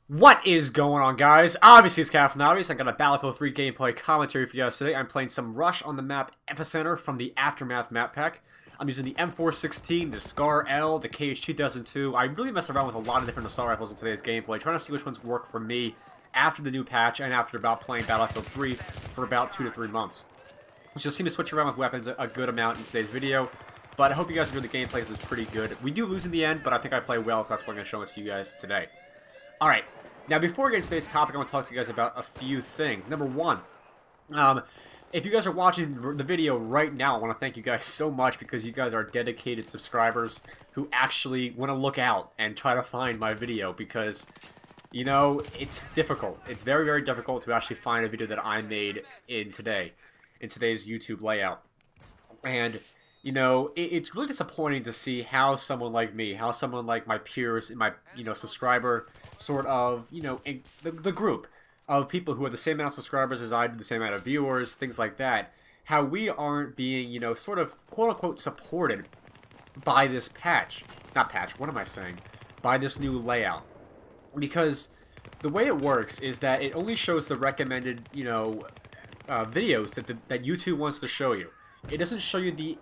What is going on, guys? Obviously, it's CaptainObviouzX. I got a Battlefield 3 gameplay commentary for you guys today. I'm playing some Rush on the map Epicenter from the Aftermath map pack. I'm using the M416, the Scar L, the KH-2002. I really mess around with a lot of different assault rifles in today's gameplay, trying to see which ones work for me after the new patch and after about playing Battlefield 3 for about 2 to 3 months. So you'll see me switch around with weapons a good amount in today's video. But I hope you guys enjoy the gameplay because it's pretty good. We do lose in the end, but I think I play well, so that's why I'm going to show it to you guys today. Alright. Now, before we get into today's topic, I want to talk to you guys about a few things. Number one, if you guys are watching the video right now, I want to thank you guys so much because you guys are dedicated subscribers who actually want to look out and try to find my video because, you know, it's difficult. It's very, very difficult to actually find a video that I made in today's YouTube layout. And you know, it's really disappointing to see how someone like me, how someone like my peers in my, subscriber sort of, in the group of people who are the same amount of subscribers as I do, the same amount of viewers, things like that, how we aren't being, sort of quote-unquote supported by this patch. Not patch, what am I saying? By this new layout. Because the way it works is that it only shows the recommended, videos that YouTube wants to show you. It doesn't show you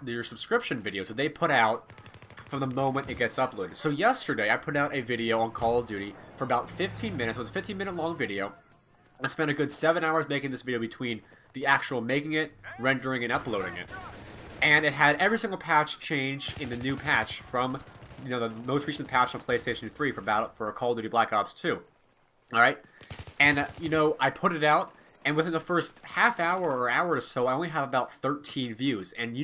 your subscription videos that they put out from the moment it gets uploaded. So yesterday I put out a video on Call of Duty for about 15 minutes. It was a 15-minute long video. I spent a good 7 hours making this video between the actual making it, rendering, and uploading it. And it had every single patch change in the new patch from the most recent patch on PlayStation 3 for Call of Duty Black Ops 2. Alright? And I put it out. And within the first half hour or hour or so, I only have about 13 views. And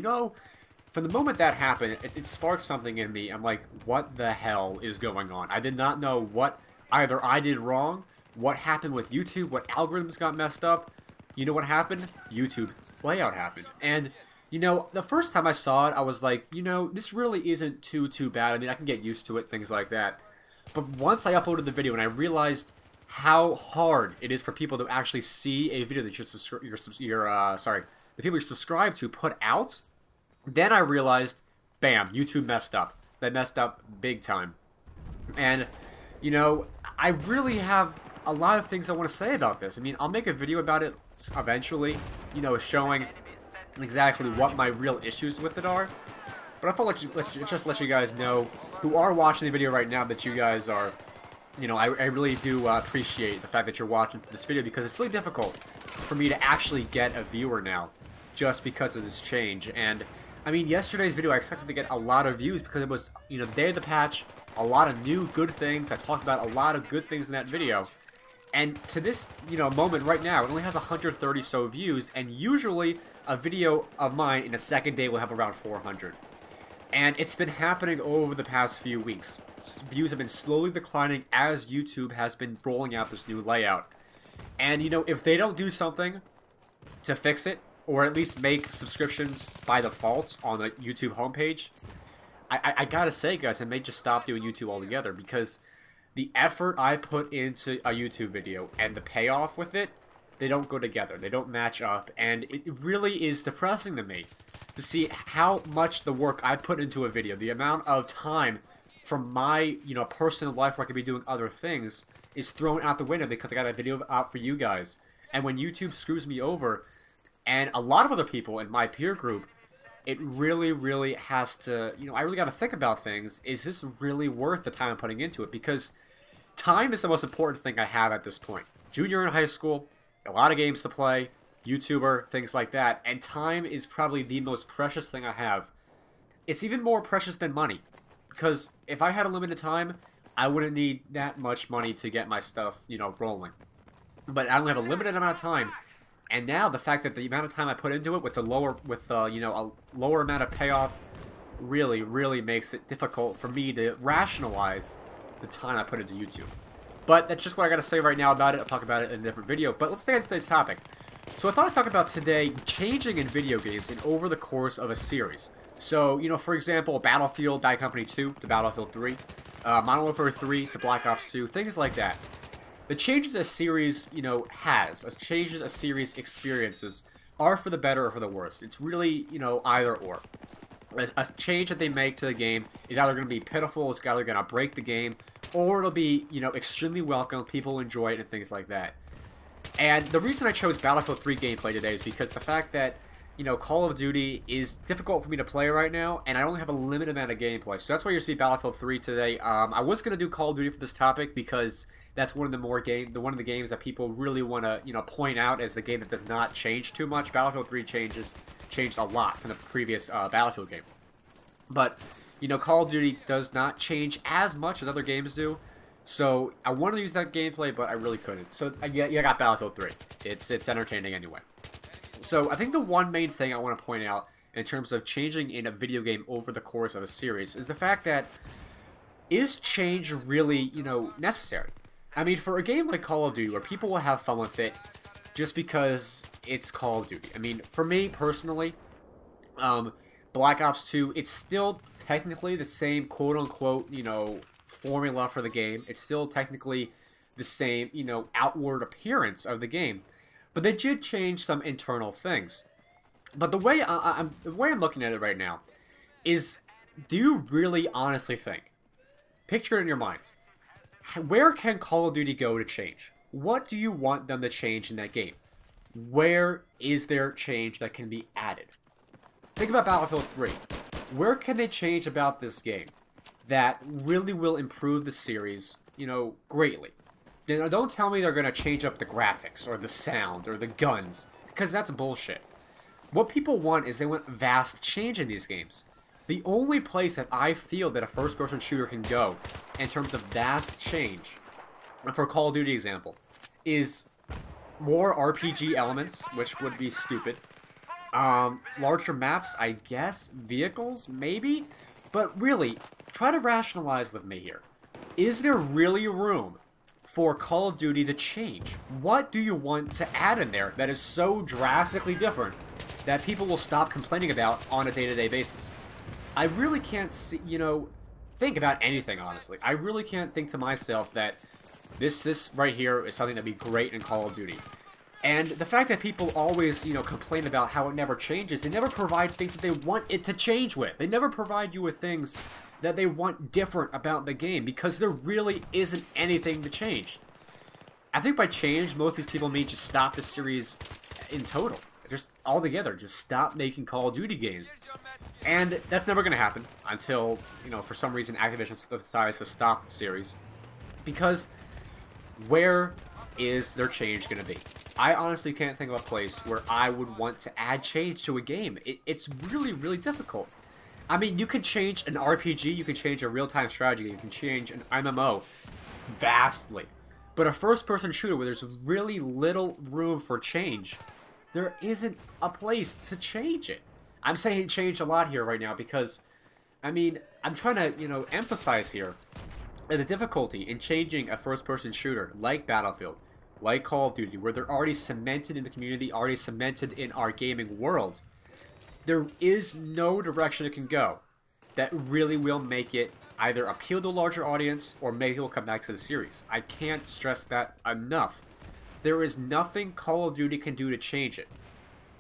from the moment that happened, it sparked something in me. I'm like, what the hell is going on? I did not know what either I did wrong, what happened with YouTube, what algorithms got messed up. You know what happened? YouTube's layout happened. And, the first time I saw it, I was like, this really isn't too bad. I mean, I can get used to it, things like that. But once I uploaded the video and I realized how hard it is for people to actually see a video that the people you're subscribed to put out, then I realized, bam, YouTube messed up. They messed up big time. And, I really have a lot of things I want to say about this. I mean, I'll make a video about it eventually, showing exactly what my real issues with it are. But I thought just let you guys know who are watching the video right now that you guys are, I really do appreciate the fact that you're watching this video because it's really difficult for me to actually get a viewer now just because of this change. And, I mean, yesterday's video I expected to get a lot of views because it was, the day of the patch, a lot of new good things. I talked about a lot of good things in that video. And to this, moment right now, it only has 130 so views, and usually a video of mine in a second day will have around 400. And it's been happening over the past few weeks. Views have been slowly declining as YouTube has been rolling out this new layout. And, if they don't do something to fix it, or at least make subscriptions by default on the YouTube homepage, I gotta say, guys, I may just stop doing YouTube altogether because the effort I put into a YouTube video and the payoff with it, they don't go together. They don't match up, and it really is depressing to me to see how much the work I put into a video, the amount of time from my, personal life where I could be doing other things is thrown out the window because I got a video out for you guys. And when YouTube screws me over, and a lot of other people in my peer group, it really, really has to, I really got to think about things. Is this really worth the time I'm putting into it? Because time is the most important thing I have at this point. Junior in high school, a lot of games to play, YouTuber, things like that, and time is probably the most precious thing I have. It's even more precious than money. Because if I had a limited time, I wouldn't need that much money to get my stuff, rolling. But I only have a limited amount of time, and now the fact that the amount of time I put into it with a lower amount of payoff really, really makes it difficult for me to rationalize the time I put into YouTube. But that's just what I got to say right now about it. I'll talk about it in a different video. But let's get into today's topic. So I thought I'd talk about today changing in video games and over the course of a series. So, for example, Battlefield, Bad Company 2 to Battlefield 3, Modern Warfare 3 to Black Ops 2, things like that. The changes a series, changes a series experiences are for the better or for the worse. It's really, either or. A change that they make to the game is either going to be pitiful, it's either going to break the game, or it'll be, you know, extremely welcome, people enjoy it, and things like that. And the reason I chose Battlefield 3 gameplay today is because the fact that, you know, Call of Duty is difficult for me to play right now, and I only have a limited amount of gameplay. So that's why you're going to see Battlefield 3 today. I was going to do Call of Duty for this topic because that's one of the games that people really want to, you know, point out as the game that does not change too much. Battlefield 3 changed a lot from the previous Battlefield game. But, you know, Call of Duty does not change as much as other games do. So I wanted to use that gameplay, but I really couldn't. So I got Battlefield 3. It's entertaining anyway. So I think the one main thing I want to point out in terms of changing in a video game over the course of a series is the fact that, is change really, you know, necessary? I mean, for a game like Call of Duty where people will have fun with it just because it's Call of Duty. I mean, for me personally, Black Ops 2, it's still technically the same quote-unquote, you know, formula for the game. It's still technically the same, you know, outward appearance of the game. But they did change some internal things. But the way I'm looking at it right now is, do you really honestly think, picture it in your minds, where can Call of Duty go to change? What do you want them to change in that game? Where is there change that can be added? Think about Battlefield 3. Where can they change about this game that really will improve the series, you know, greatly? Now, don't tell me they're going to change up the graphics or the sound or the guns, because that's bullshit. What people want is they want vast change in these games. The only place that I feel that a first-person shooter can go in terms of vast change, for Call of Duty example, is more RPG elements, which would be stupid. Larger maps, I guess. Vehicles, maybe? But really, try to rationalize with me here. Is there really room for Call of Duty to change? What do you want to add in there that is so drastically different that people will stop complaining about on a day-to-day basis? I really can't see, you know, think about anything, honestly. I really can't think to myself that this right here is something that'd be great in Call of Duty. And the fact that people always, you know, complain about how it never changes, they never provide things that they want it to change with. They never provide you with things that they want different about the game, because there really isn't anything to change. I think by change, most of these people mean just stop the series in total. Just altogether, just stop making Call of Duty games. And that's never going to happen until, you know, for some reason Activision decides to stop the series. Because where is their change going to be? I honestly can't think of a place where I would want to add change to a game. It's really, really difficult. I mean, you can change an RPG, you can change a real-time strategy, you can change an MMO vastly. But a first-person shooter where there's really little room for change, there isn't a place to change it. I'm saying change a lot here right now because, I mean, I'm trying to, you know, emphasize here that the difficulty in changing a first-person shooter like Battlefield, like Call of Duty, where they're already cemented in the community, already cemented in our gaming world, there is no direction it can go that really will make it either appeal to a larger audience or make people come back to the series. I can't stress that enough. There is nothing Call of Duty can do to change it.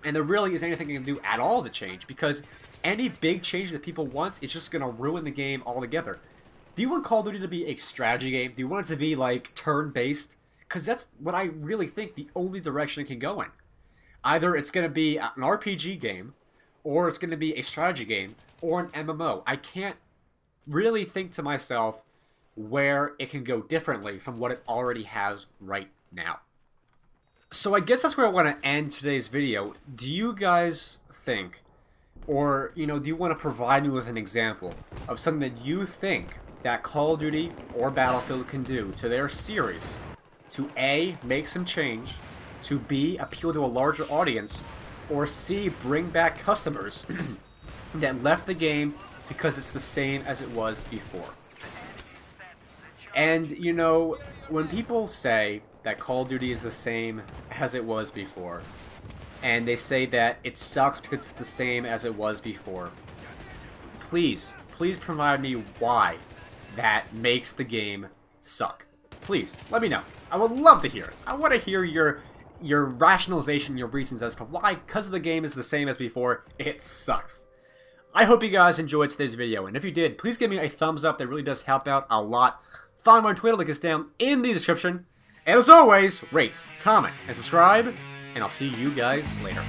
And there really isn't anything you can do at all to change, because any big change that people want is just going to ruin the game altogether. Do you want Call of Duty to be a strategy game? Do you want it to be, like, turn-based? Because that's what I really think the only direction it can go in. Either it's going to be an RPG game, or it's going to be a strategy game, or an MMO. I can't really think to myself where it can go differently from what it already has right now. So I guess that's where I want to end today's video. Do you guys think, or, you know, do you want to provide me with an example of something that you think that Call of Duty or Battlefield can do to their series to A, make some change, to B, appeal to a larger audience, or C, bring back customers that left the game because it's the same as it was before? And, you know, when people say that Call of Duty is the same as it was before, and they say that it sucks because it's the same as it was before, please provide me why that makes the game suck. Please, let me know. I would love to hear it. I want to hear your rationalization, your reasons as to why, because the game is the same as before, it sucks. I hope you guys enjoyed today's video, and if you did, please give me a thumbs up. That really does help out a lot Find my Twitter, link is down in the description. And as always, rate, comment, and subscribe, and I'll see you guys later.